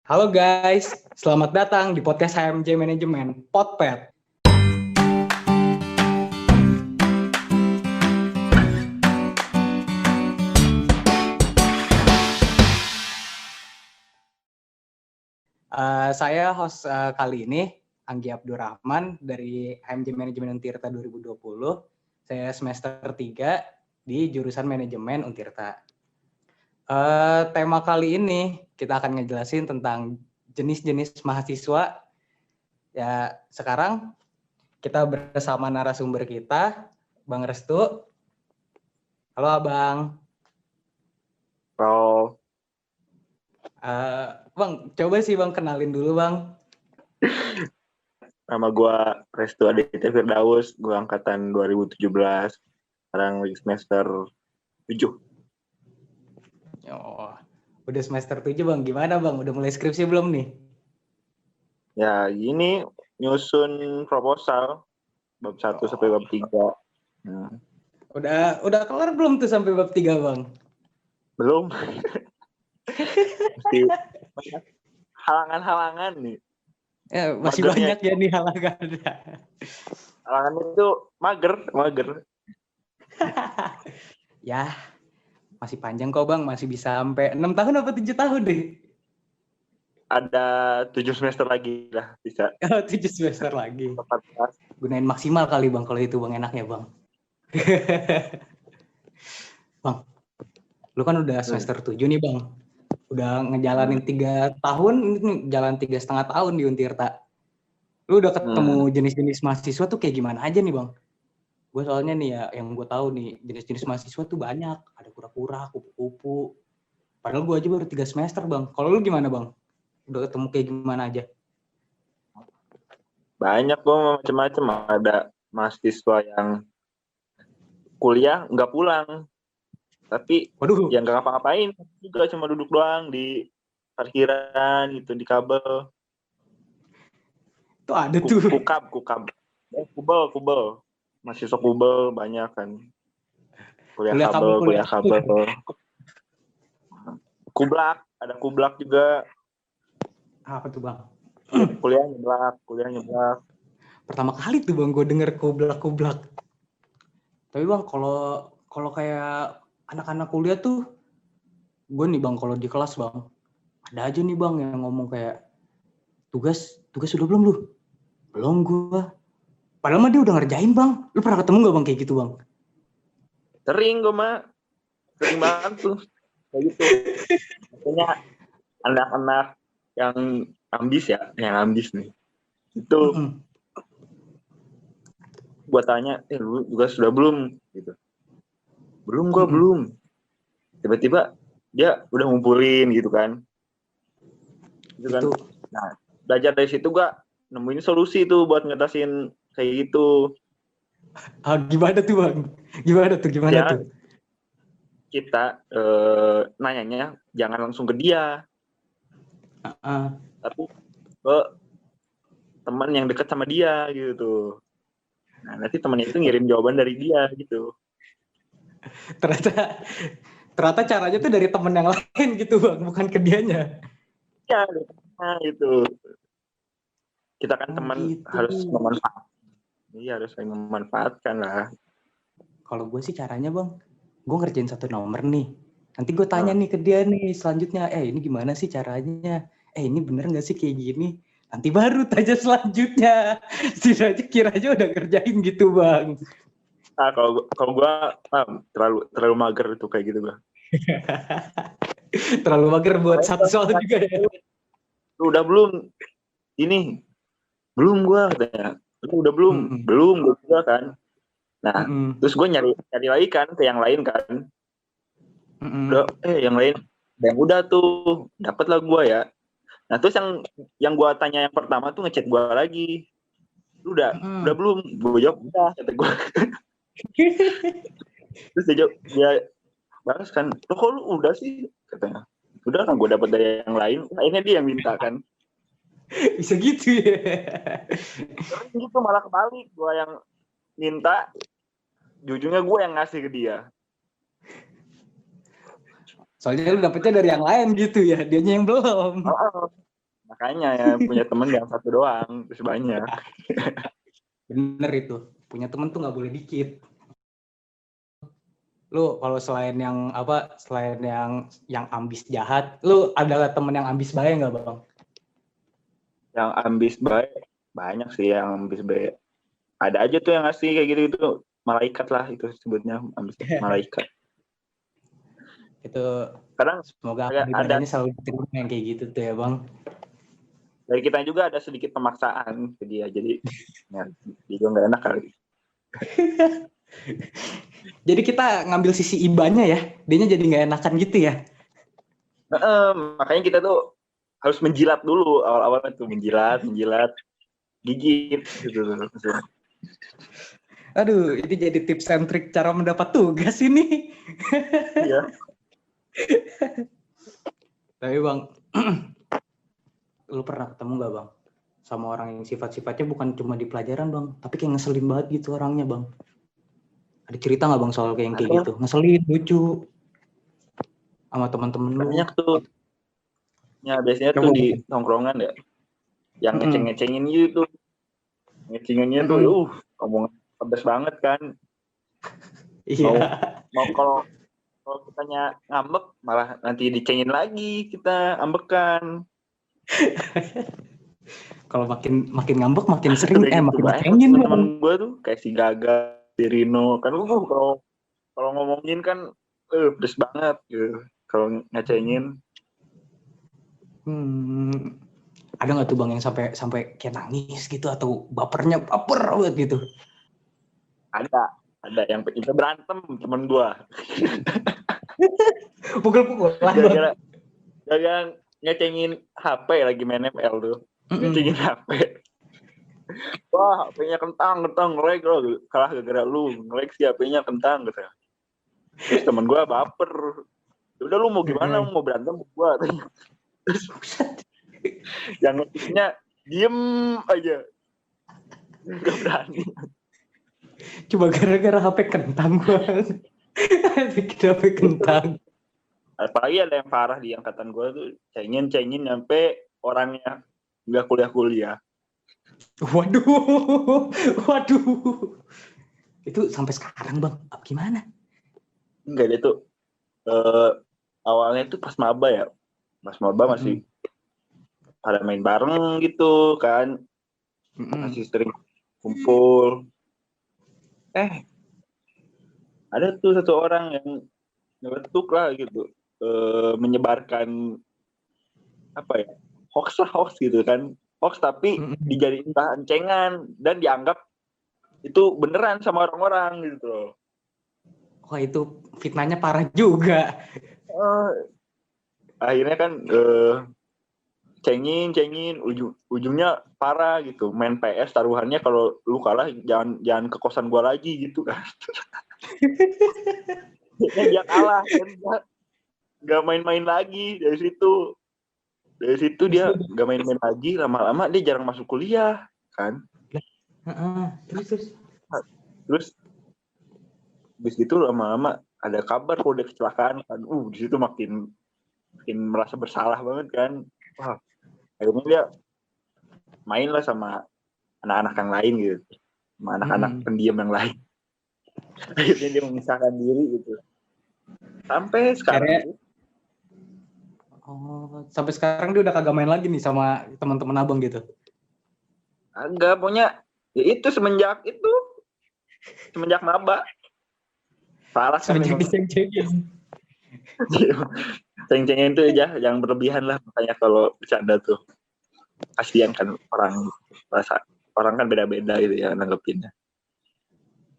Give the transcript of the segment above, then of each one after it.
Halo guys, selamat datang di podcast HMJ Manajemen, Podpet. Saya host kali ini, Anggi Abdurrahman dari HMJ Manajemen Untirta 2020. Saya semester 3 di jurusan Manajemen Untirta. Tema kali ini kita akan ngejelasin tentang jenis-jenis mahasiswa. Ya, sekarang kita bersama narasumber kita, Bang Restu. Halo Abang. Halo. Bang, coba sih Bang kenalin dulu Bang. Nama gue Restu Aditya Firdaus, gue angkatan 2017, sekarang lagi semester 7. Oh, udah semester 7 Bang, gimana Bang? Udah mulai skripsi belum nih? Ya gini, nyusun proposal, bab 1 sampai bab 3. Udah kelar belum tuh sampai bab 3 Bang? Belum. Masih halangan-halangan nih. Ya, masih Magernya. banyak ya nih halangan. Halangan itu mager. Ya, masih panjang kok Bang, masih bisa sampai 6 tahun apa 7 tahun deh? Ada 7 semester lagi lah, bisa. 7 semester lagi. 14. Gunain maksimal kali Bang, kalau itu Bang, enaknya Bang. Bang, lu kan udah semester 7 nih Bang. Udah ngejalanin 3 tahun, ini jalan 3,5 tahun di Untirta. Lu udah ketemu jenis-jenis mahasiswa tuh kayak gimana aja nih Bang? Gue soalnya nih ya, yang gue tahu nih, jenis-jenis mahasiswa tuh banyak. Ada kura-kura, kupu-kupu. Padahal gue aja baru 3 semester Bang. Kalau lu gimana Bang? Udah ketemu kayak gimana aja? Banyak kok macam-macam. Ada mahasiswa yang kuliah nggak pulang, tapi Waduh. yang nggak ngapa-ngapain juga, cuma duduk doang di parkiran gitu, di kabel. Itu ada tuh. Kubel. Mahasiswa kubel banyak kan. Kuliah kabel. Ada kublak juga. Apa tuh Bang? Kuliah nyeblak. Pertama kali tuh Bang gue denger kublak. Tapi Bang, kalau kayak anak-anak kuliah tuh, gue nih Bang, kalau di kelas Bang, ada aja nih Bang yang ngomong kayak, tugas udah belum lu? Belum gue. Padahal mah dia udah ngerjain Bang. Lu pernah ketemu gak Bang kayak gitu Bang? Sering banget tuh kayak gitu. Maksudnya anak-anak yang ambis nih. Itu gua tanya, lu juga sudah belum? Gitu. Belum. Tiba-tiba dia udah ngumpulin gitu kan. Gitu kan. Nah, belajar dari situ gua nemuin solusi tuh buat ngatasin kayak gitu. Gimana tuh Bang? Gimana tuh? Kita nanyanya jangan langsung ke dia. Tapi ke teman yang dekat sama dia gitu. Nah, nanti temannya itu ngirim jawaban dari dia gitu. Ternyata caranya tuh dari temen yang lain gitu Bang, bukan ke dianya. Ya, gitu. Kita kan teman gitu. Harus memanfaatkan. Iya, harus memanfaatkan lah. Kalau gue sih caranya Bang, gue ngerjain satu nomor nih. Nanti gue tanya nih ke dia nih selanjutnya, ini gimana sih caranya? Ini bener nggak sih kayak gini? Nanti baru tanya selanjutnya. Setidaknya kira aja udah ngerjain gitu Bang. Kalau gue terlalu mager tuh kayak gitu gue. Terlalu mager buat satu soal juga ya. Udah belum? Ini belum gue katanya. Udah belum? Belum gue juga kan. Nah, terus gue nyari lagi kan ke yang lain kan. Udah, yang lain yang udah tuh dapat lah gue ya. Nah, terus yang gue tanya yang pertama tuh ngechat gue lagi. Udah belum? Gue jawab udah, kata gue. Terus dia balas kan, kok lu udah sih, katanya. Udah kan gue dapat dari yang lain. Akhirnya dia yang minta kan. Bisa gitu ya. Terus gitu malah kebalik, gue yang minta, ujungnya gue yang ngasih ke dia. Soalnya lu dapetnya dari yang lain gitu ya, dianya yang belum. Makanya ya punya temen yang satu doang, terus banyak. Bener itu, punya temen tuh nggak boleh dikit. Lu kalau selain yang ambis jahat, lu ada temen yang ambis baik nggak bang? Yang ambis baik banyak sih yang ambis baik. Ada aja tuh yang ngasih kayak gitu, malaikat lah itu sebutnya, ambis malaikat. Itu Kadang semoga ada ibadahnya selalu diterima yang kayak gitu tuh ya bang. dari kita juga ada sedikit pemaksaan ke dia, jadi ya, dia nggak enak kali. Jadi kita ngambil sisi ibanya ya, dianya jadi nggak enakan gitu ya. Makanya kita tuh harus menjilat dulu awal-awalnya tuh, menjilat, gigit gitu. Aduh, ini jadi tips and trick cara mendapat tugas ini. Iya. Tapi bang, lu pernah ketemu nggak bang sama orang yang sifat-sifatnya bukan cuma di pelajaran bang, tapi kayak ngeselin banget gitu orangnya bang? Ada cerita nggak bang soal kayak gitu? Ngeselin, lucu sama teman-teman lu? Banyak tuh. Ya biasanya tuh di tongkrongan ya, yang ngeceng-ngecengin gitu. Ngecenginnya tuh, omongan pedas banget kan. Iya. Mau kalau kitanya ngambek, malah nanti dicengin lagi kita ambekan. Kalau makin ngambek makin sering makin dicengin. Teman gue tuh kayak si Gaga, si Rino kan, kalau ngomongin kan pedes banget gitu. Kalau ngecengin. Ada nggak tuh bang yang sampai kayak nangis gitu atau baper banget gitu? Ada yang kita berantem teman gue. Pukul-pukul. Gara-gara ngecengin HP lagi main ML tuh. Ngecengin HP. Wah, HP-nya kentang, nge-lag lo. Kalah gara-gara lu, nge-lag sih HP-nya kentang gitu. Terus temen gue baper. Udah lu mau gimana, mau berantem gue. Terus yang ngetiknya diem aja. Gak berani. Coba gara-gara HP kentang banget. HP kentang. Apalagi ada yang parah di angkatan gue tuh, cengin sampai orangnya nggak kuliah. Waduh. Itu sampai sekarang bang, gimana? Enggak, dia tuh awalnya tuh pas maba ya. Pas maba masih pada main bareng gitu kan. Masih sering kumpul. Ada tuh satu orang yang nyeletuk lah gitu. Menyebarkan hoax gitu kan. Hoax tapi dijadiin bahan cengan dan dianggap itu beneran sama orang-orang gitu loh. Wah, itu fitnahnya parah juga. Akhirnya kan cengin ujungnya parah gitu. Main PS taruhannya kalau lu kalah jangan ke kosan gua lagi gitu kan. Dia kalah dan nggak main-main lagi dari situ. Dari situ dia nggak main-main lagi, lama-lama dia jarang masuk kuliah kan. Terus habis itu lama-lama ada kabar kalau dia kecelakaan kan. Di situ makin merasa bersalah banget kan. Wah, akhirnya dia main lah sama anak-anak yang lain gitu, sama anak-anak pendiam yang lain. Akhirnya dia memisahkan diri gitu. Sampai sekarang. Sampai sekarang dia udah kagak main lagi nih sama teman-teman abang gitu? Agak, pokoknya ya itu semenjak maba. Parah kan. Semenjak diceng-cengin. Ceng-cengin itu aja, jangan berlebihan lah. Makanya kalau bercanda tuh kasihan kan orang kan beda-beda gitu ya nanggepinnya.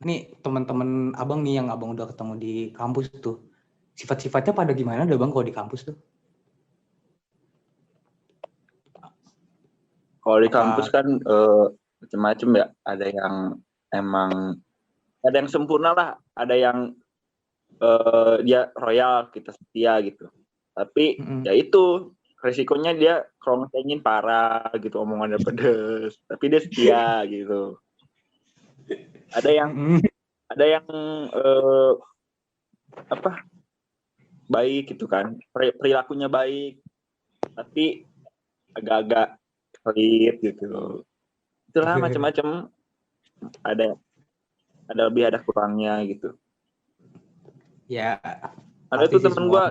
Nih teman-teman abang nih yang abang udah ketemu di kampus tuh, sifat-sifatnya pada gimana deh bang kalau di kampus tuh? Kalau di kampus kan macam-macam ya. Ada yang emang ada yang sempurna lah, ada yang dia royal, kita setia gitu. Tapi ya itu resikonya dia kalau ngecengin parah gitu, omongannya pedes, tapi dia setia gitu. Ada yang baik gitu kan, perilakunya baik, tapi agak-agak pelit gitu. Itulah macam-macam, ada lebih ada kurangnya gitu. Ya, Ada tuh temen gue,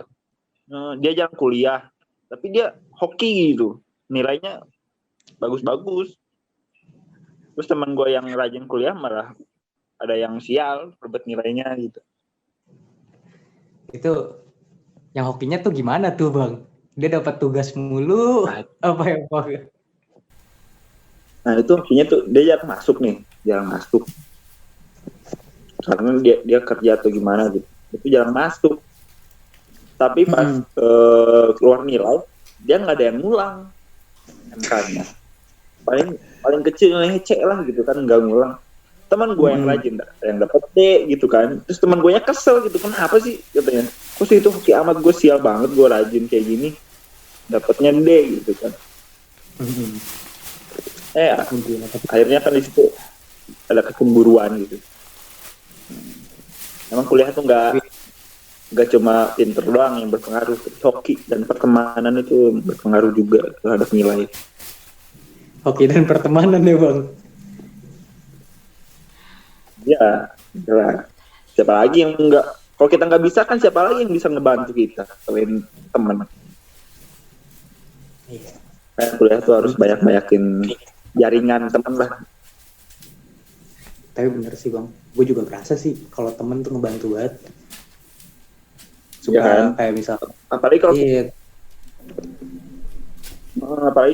dia jarang kuliah, tapi dia hoki gitu, nilainya bagus-bagus. Terus teman gue yang rajin kuliah malah ada yang sial, rebet nilainya gitu. Itu yang hokinya tuh gimana tuh Bang? Dia dapat tugas mulu, apa ya Bang? Nah itu hokinya tuh dia jarang masuk. Karena dia kerja atau gimana gitu, itu jarang masuk. Tapi pas keluar nilai, dia nggak ada yang ngulang MK-nya. Paling kecil nilainya C lah gitu kan, nggak ngulang. Teman gue yang rajin yang dapat D gitu kan. Terus teman gue nya kesel gitu, kenapa sih katanya? Kok sih itu hoki amat, gue sial banget, gue rajin kayak gini dapatnya D gitu kan. Akhirnya kan di situ ada kecemburuan gitu. Emang kuliah tuh nggak cuma pinter doang yang berpengaruh, hoki dan pertemanan itu berpengaruh juga terhadap nilai. Hoki dan pertemanan ya Bang? Ya, jelas. Siapa lagi yang nggak, kalau kita nggak bisa kan siapa lagi yang bisa ngebantu kita selain teman. Kan kuliah tuh harus banyakin jaringan teman lah. Tapi bener sih Bang, gue juga berasa sih kalau temen tuh ngebantu banget. Ya kan? Kayak misal apalagi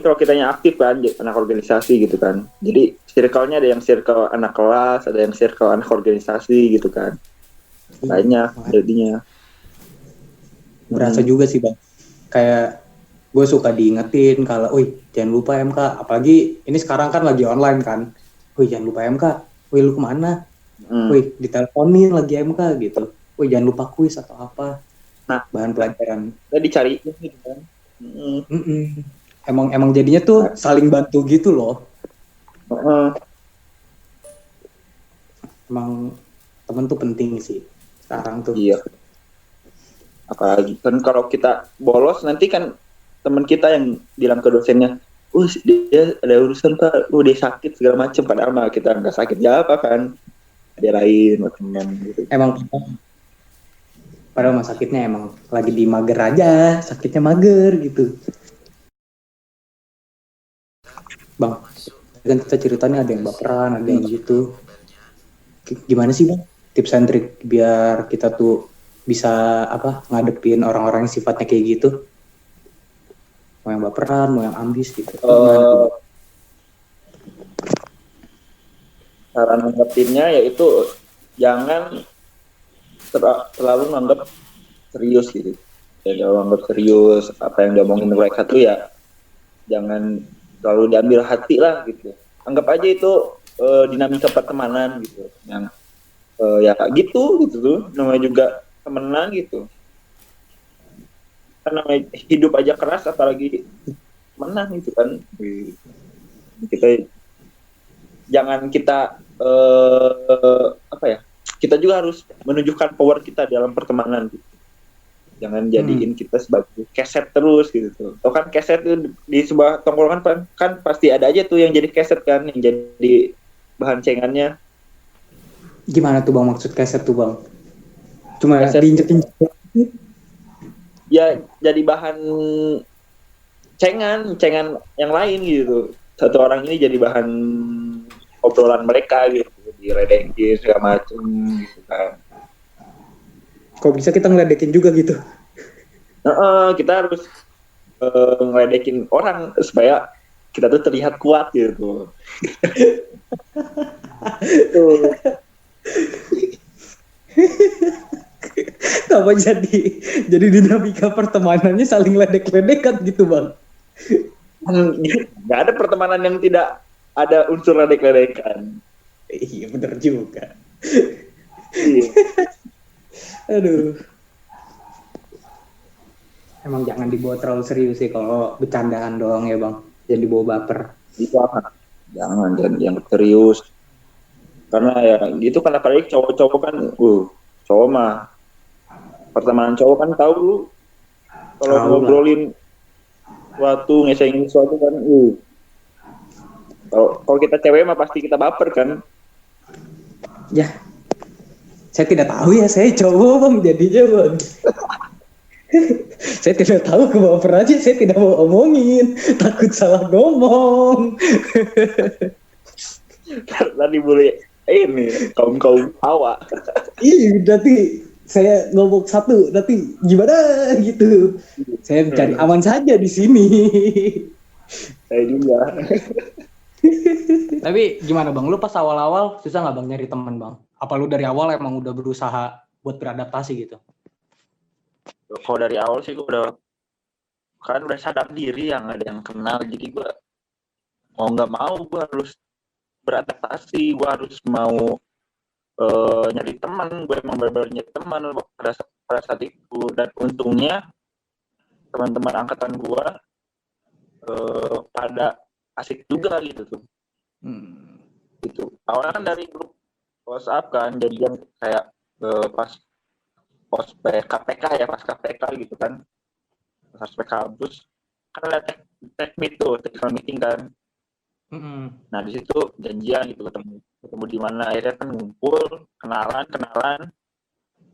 kalau kitanya aktif kan, anak organisasi gitu kan. Jadi circle-nya ada yang circle anak kelas, ada yang circle anak organisasi gitu kan. Banyak jadinya. Berasa juga sih Bang. Kayak gue suka diingetin kalau, jangan lupa MK. Apalagi ini sekarang kan lagi online kan. Jangan lupa MK. Lu kemana? Diteleponin lagi MK gitu. Jangan lupa kuis atau apa. Nah, bahan pelajaran. Kita dicari gitu kan. Emang jadinya tuh saling bantu gitu loh. Emang temen tuh penting sih sekarang tuh. Iya. Apalagi kan kalau kita bolos nanti kan teman kita yang bilang ke dosennya, dia ada urusan Pak, dia sakit segala macam, padahal mah kita nggak sakit ya apa kan, dia lain macam gitu. Emang padahal mah sakitnya emang lagi di mager aja, sakitnya mager gitu. Bang, kan kita ceritanya ada yang baperan, ada yang gitu. Gimana sih Bang tips and trik biar kita tuh bisa ngadepin orang-orang yang sifatnya kayak gitu? Mau yang baperan, mau yang ambis gitu. Cara nanggepinnya yaitu jangan terlalu nganggap serius gitu. Jangan nganggap serius apa yang diomongin mereka tuh ya, jangan terlalu diambil hati lah gitu. Anggap aja itu dinamika pertemanan gitu. Yang ya gitu tuh, namanya juga temenan gitu. Kan namanya hidup aja keras, apalagi menang gitu kan. Jangan kita kita juga harus menunjukkan power kita dalam pertemanan gitu. Jangan jadiin kita sebagai keset terus gitu. Atau kan keset itu di sebuah tongkrongan kan pasti ada aja tuh yang jadi keset kan, yang jadi bahan cengannya. Gimana tuh Bang maksud keset tuh Bang? Cuma diinjek-injek? Ya jadi bahan cengan yang lain gitu. Satu orang ini jadi bahan obrolan mereka gitu, diledekin segala macem gitu kan. Kok bisa kita ngeledekin juga gitu? Kita harus ngeledekin orang supaya kita tuh terlihat kuat gitu. Apa jadi dinamika pertemanannya saling ledek-ledekan gitu Bang? Nggak ada pertemanan yang tidak ada unsur ledek-ledekan. Iya benar juga. Iya. Aduh. Emang jangan dibawa terlalu serius sih kalau bercandaan doang ya Bang. Jangan dibawa baper. Jangan yang serius. Karena ya gitu kan, apalagi cowok-cowok kan, cowok mah pertemanan cowok kan tahu lu kalau ngobrolin sesuatu, ngesengin sesuatu kan. Kalau kita cewek mah pasti kita baper kan. Ya, saya tidak tahu ya, saya cowok bang jadinya bang. Saya tidak tahu kebaperan aja, saya tidak mau omongin, takut salah ngomong. Tadi boleh ini kaum hawa. Ih, nanti saya ngomong satu, nanti gimana gitu. Saya mencari aman saja di sini. Saya juga. Tapi gimana bang, lu pas awal-awal susah nggak bang nyari teman bang? Apa lu dari awal emang udah berusaha buat beradaptasi gitu? Kalau dari awal sih gue udah sadar diri yang ada yang kenal, jadi gue mau nggak mau gue harus beradaptasi, gue harus mau nyari teman, gue emang benar-benar nyari teman pada saat itu. Dan untungnya teman-teman angkatan gue pada asik juga gitu tuh. Gitu. Awalnya kan dari grup WhatsApp kan, jadi yang kayak pas ospek KPK ya, pas KPK gitu kan, pas ospek kampus kan ada teknik tuh, technical meeting kan. Nah di situ janjian gitu, ketemu di mana, akhirnya kan ngumpul, kenalan,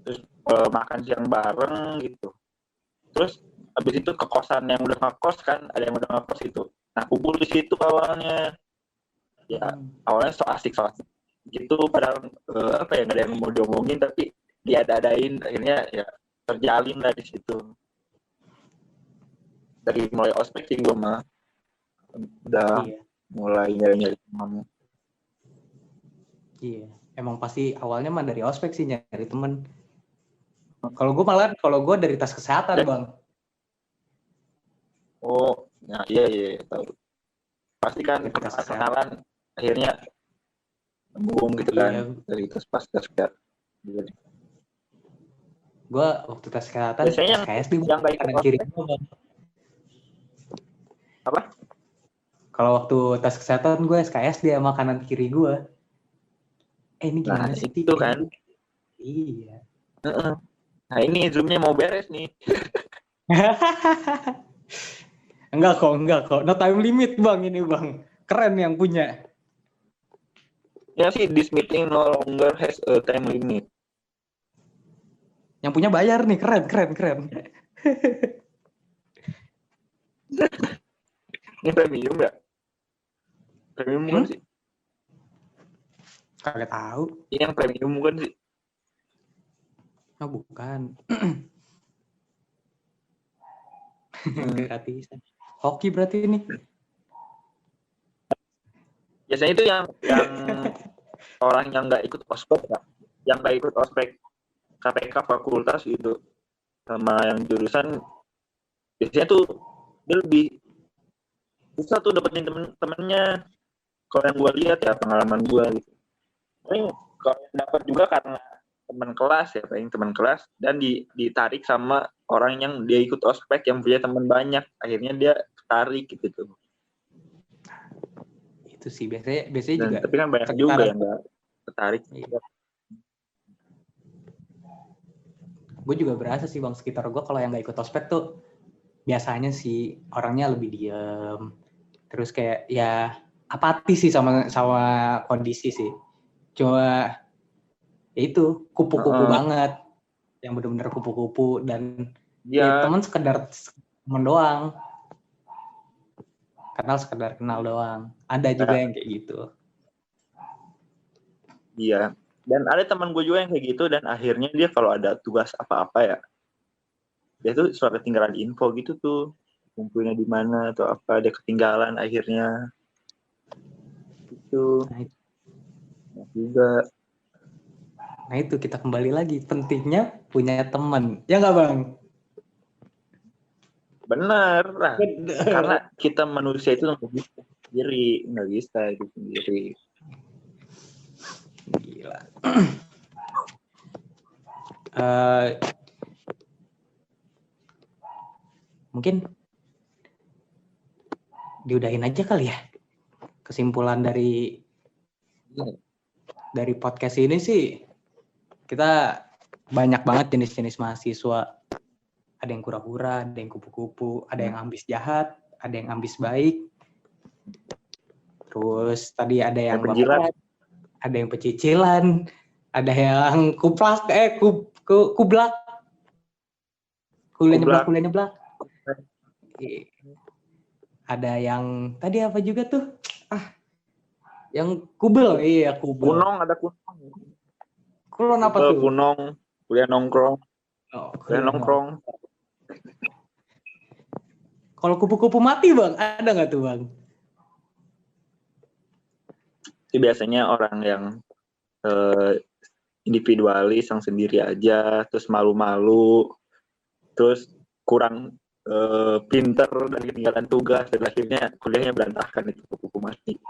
terus makan siang bareng gitu. Terus habis itu ke kosan yang udah ngekos kan, ada yang udah ngekos itu. Nah kumpul di situ awalnya. Ya awalnya so asik gitu, padahal apa ya, nggak ada yang mau diomongin tapi diada-adain, akhirnya ya terjalin lah di situ. Dari mulai ospek sih gue mah udah mulai nyari teman. Iya, emang pasti awalnya mah dari ospek sih nyari teman. Kalau gue dari tes kesehatan bang. Oh, nah iya tahu. Pasti kan kenalan akhirnya nyambung gitu kan, dari tes pas tes kesehatan. Gue waktu tes kesehatan biasanya SKSD yang baik kanan kiri gue bang. Apa? Kalau waktu tes kesehatan gue SKSD sama kanan kiri gue. Ini gimana sih? Itu kan? Iya. Nah ini Zoom-nya mau beres nih. Enggak kok. No time limit bang ini bang. Keren yang punya. Ya sih, this meeting no longer has a time limit. Yang punya bayar nih, keren. Ini premium nggak? Premium kan sih? Kagak tahu. Ini yang premium kan sih? Oh bukan. Gratisan. Hoki berarti ini. Biasanya itu yang orang yang nggak ikut ospek ya, yang nggak ikut ospek KPK fakultas gitu, sama yang jurusan, biasanya tuh dia lebih susah tuh dapetin temen-temennya. Kalau yang gue lihat ya, pengalaman gue gitu. Ini kalau yang dapat juga karena teman kelas ya, paling teman kelas, dan ditarik sama orang yang dia ikut ospek yang punya teman banyak, akhirnya dia tertarik gitu tuh. Itu sih biasanya juga. Tapi kan banyak juga yang nggak tertarik. Iya. Gue juga berasa sih bang, sekitar gue kalau yang nggak ikut ospek tuh biasanya sih orangnya lebih diem, terus kayak ya apatis sih sama kondisi sih. Cuma ya itu kupu-kupu banget, yang benar-benar kupu-kupu, dan ya teman sekedar teman doang, sekedar kenal doang. Ada juga yang kayak gitu. Iya, dan ada teman gue juga yang kayak gitu, dan akhirnya dia kalau ada tugas apa-apa ya, dia tuh suka ketinggalan info gitu tuh, kumpulnya di mana atau apa, dia ketinggalan akhirnya. Itu juga. Nah itu kita kembali lagi, pentingnya punya teman, ya nggak bang? Benar lah, karena kita manusia itu nggak bisa itu sendiri. Gila. Mungkin diudahin aja kali ya. Kesimpulan dari podcast ini sih, kita banyak banget jenis-jenis mahasiswa. Ada yang kura-kura, ada yang kupu-kupu, ada yang ambis jahat, ada yang ambis baik. Terus tadi ada yang penjilat, ada yang pecicilan, ada yang kublak. Kuliah nyeblak. Ada yang tadi apa juga tuh? Yang kubel. Iya, kubel. Kunong, ada kunong. Kulon apa tuh? Kunong, kuliah nongkrong. Kuliah nongkrong. Kalau kupu-kupu mati, Bang, ada nggak tuh, Bang? Itu biasanya orang yang individualis, yang sendiri aja, terus malu-malu, terus kurang pinter dan ketinggalan tugas, dan akhirnya kuliahnya berantakan, itu kupu-kupu mati.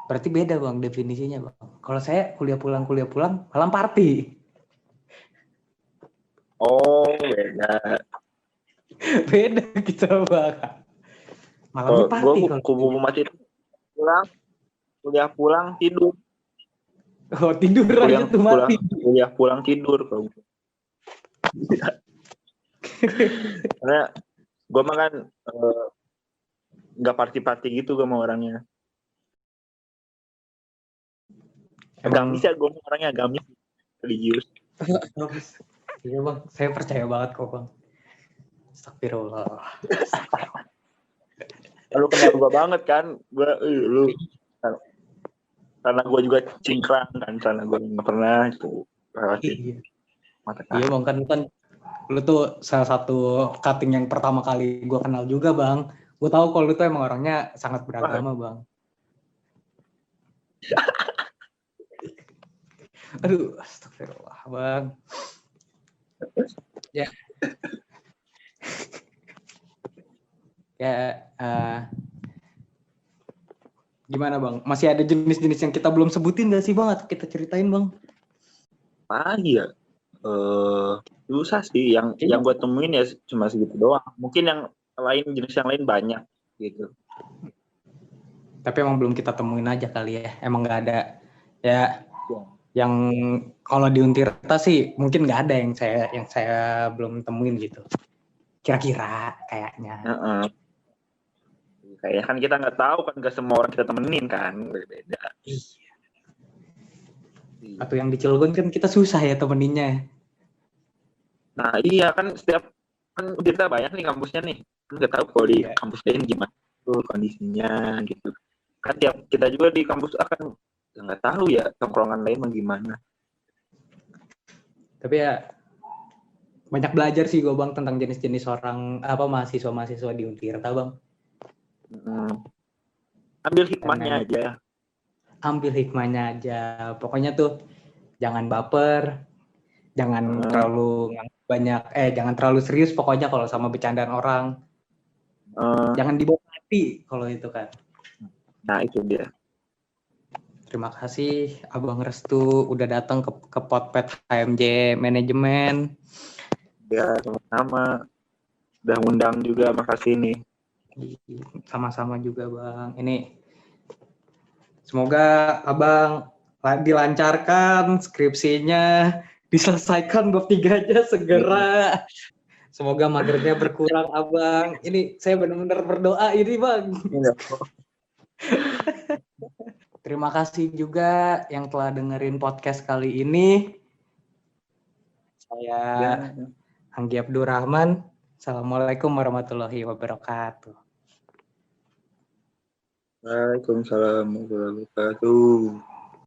Berarti beda, Bang, definisinya, Bang. Kalau saya kuliah pulang malam party. Oh, beda. Beda gitu, Bang. Malamnya party. Gue kupu-kupu mati itu kuliah pulang tidur. Oh, tidur aja tuh mati. Kuliah pulang tidur. Karena gue mah kan nggak party-party gitu gue mau orangnya. Agamis ya, gue orangnya agamis, religius. Iya Bang, saya percaya banget kok Bang. Astagfirullah. Lu kenal gue banget kan, lu karena gue juga cingkrang kan, karena gue nggak pernah itu. Iya Bang, kan lu tuh salah satu cutting yang pertama kali gue kenal juga Bang. Gue tahu kalau lu tuh emang orangnya sangat beragama Bang. Aduh, astagfirullah Bang. Ya. Gimana Bang? Masih ada jenis-jenis yang kita belum sebutin gak sih Bang? Atau kita ceritain Bang? Ya? Susah sih. Yang gue temuin ya cuma segitu doang. Mungkin yang lain, jenis yang lain banyak gitu. Tapi emang belum kita temuin aja kali ya. Emang gak ada ya. Yang kalau di Untirta sih mungkin nggak ada yang saya belum temuin gitu. Kira-kira kayaknya. Kayaknya kan kita nggak tahu kan, nggak semua orang kita temenin kan, berbeda. Iya. Atau yang di Cilegon kan kita susah ya temeninnya. Nah iya kan, setiap kan kita banyak nih kampusnya nih, nggak tahu kalau di kampus lain gimana tuh kondisinya gitu. Kan tiap kita juga di kampus akan nggak tahu ya tongkrongan lain gimana. Tapi ya banyak belajar sih gue Bang tentang jenis-jenis orang mahasiswa di Untirta Bang. Ambil hikmahnya aja. Ambil hikmahnya aja. Pokoknya tuh jangan baper, jangan terlalu jangan terlalu serius pokoknya kalau sama bercandaan orang. Jangan dibawa hati kalau itu kan. Nah itu dia. Terima kasih Abang Restu udah datang ke Podpet HMJ Manajemen. Ya, sama-sama. Udah ngundang juga, makasih nih. Sama-sama juga Bang. Ini semoga Abang dilancarkan skripsinya, diselesaikan bab 3-nya segera. Semoga magernya berkurang Abang. Ini saya benar-benar berdoa ini Bang. Terima kasih juga yang telah dengerin podcast kali ini. Saya Anggi Abdurrahman. Assalamualaikum warahmatullahi wabarakatuh. Waalaikumsalam warahmatullahi wabarakatuh.